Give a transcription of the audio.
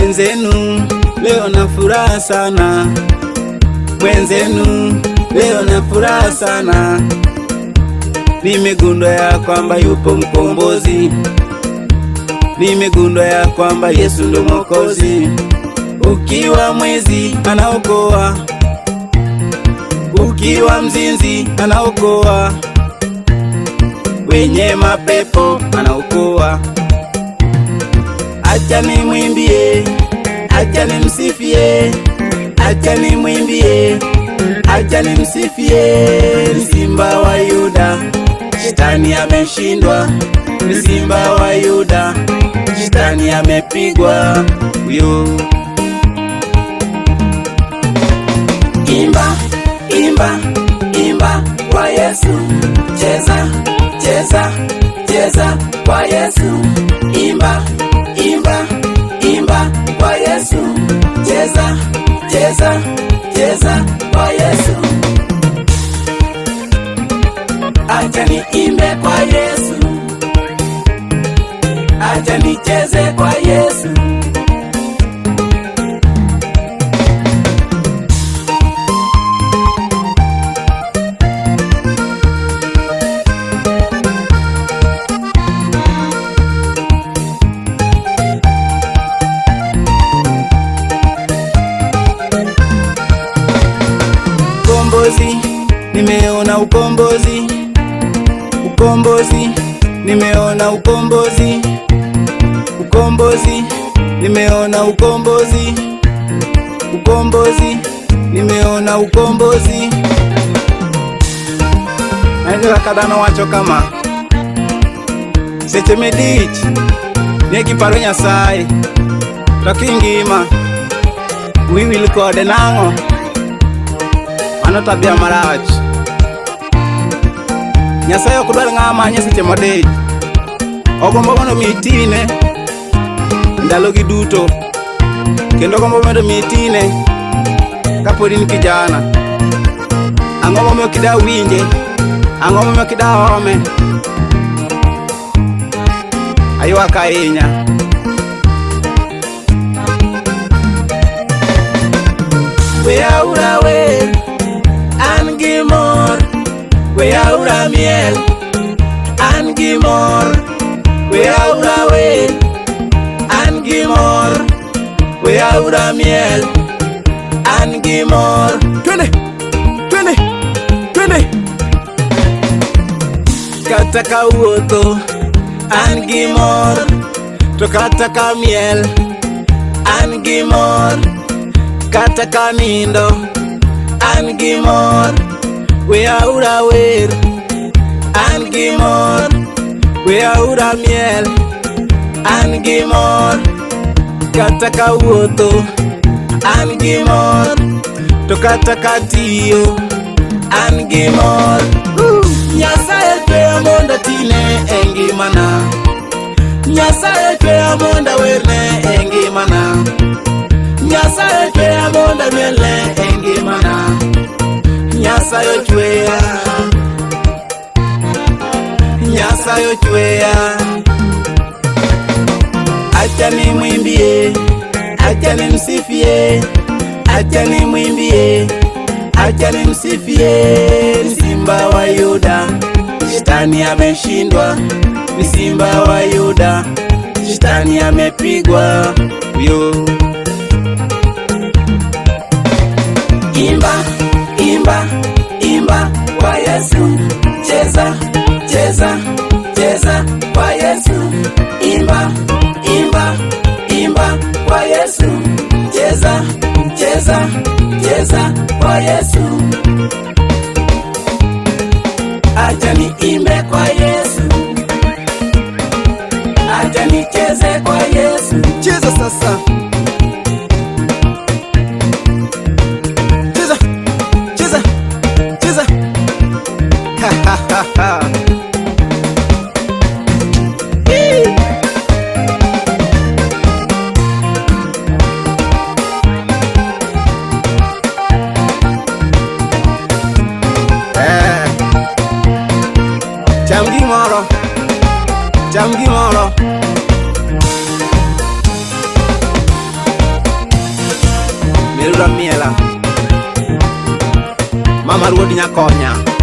Mwenzenu leo na furaha sana, mwenzenu leo na furaha sana. Nimegundua ya kwamba yupo mkombozi, nimegundua ya kwamba Yesu ndo Mwokozi. Ukiwa mwizi anaokoa, ukiwa mzinzi anaokoa, wenye mapepo anaokoa. Acha nimwimbie, acha nimsifie, acha nimwimbie, acha nimsifie. Ni Simba wa Yuda, Shetani ameshindwa. Ni Simba wa Yuda, Shetani amepigwa. Yo, imba, imba, imba kwa Yesu. Cheza, cheza, cheza kwa Yesu. Imba, imba, imba kwa Yesu. Cheza, cheza, cheza kwa Yesu. Acha niimbe kwa Yesu, acha nicheze kwa Yesu. Ukombozi, nimeona ukombozi, ukombozi, nimeona ukombozi, ukombozi, nimeona ukombozi, ukombozi, nimeona ukombozi. Naendelea kadano wacho kama seche medich negi paro Nyasaye to kingima wiwil kode nang'o. Mano tabia marach. Nyasaye ok dwar ng'ama manye seche modich. Ogombo mondo mitine ndalogi duto, kendo ogombo mondo mitine kapod in kijana. Ang'o momiyo kida winje, ang'o momiyo kida home? Aywak ahinya. We aura we an gi mor, we aura miel an gi mor, we aura we an gi mor, we aura miel an gi mor. Twende, twende, twende. Kata kawuotho an gi mor, to kata ka miel an gi mor, kata ka nindo an gi mor. We aura wer an gi mor, we aura miel an gi mor, kata ka wuotho an gi mor, to kata ka tiyo an gi mor. Nyasaye chweya monda tine e ngimana, Nyasaye chweya monda werne e ngimana, Nyasaye chweya monda miele e ngimana. Nyasaye chweya, Nyasaye chweya. Acha nimwimbie, acha nimsifie, acha nimwimbie, acha nimsifie. Ni Simba wa Yuda, Shetani ameshindwa. Ni Simba wa Yuda, Shetani amepigwa. Yo, imba, imba, imba kwa Yesu. Cheza, cheza, cheza kwa Yesu. Imba, imba, imba kwa Yesu. Cheza, cheza, cheza kwa Yesu. Acha niimbe kwa Yesu, acha nicheze kwa Yesu. Cheza sasa. Cheza, cheza, cheza. Ha ha ha ha. Cham gimoro mar wuod nyakonya.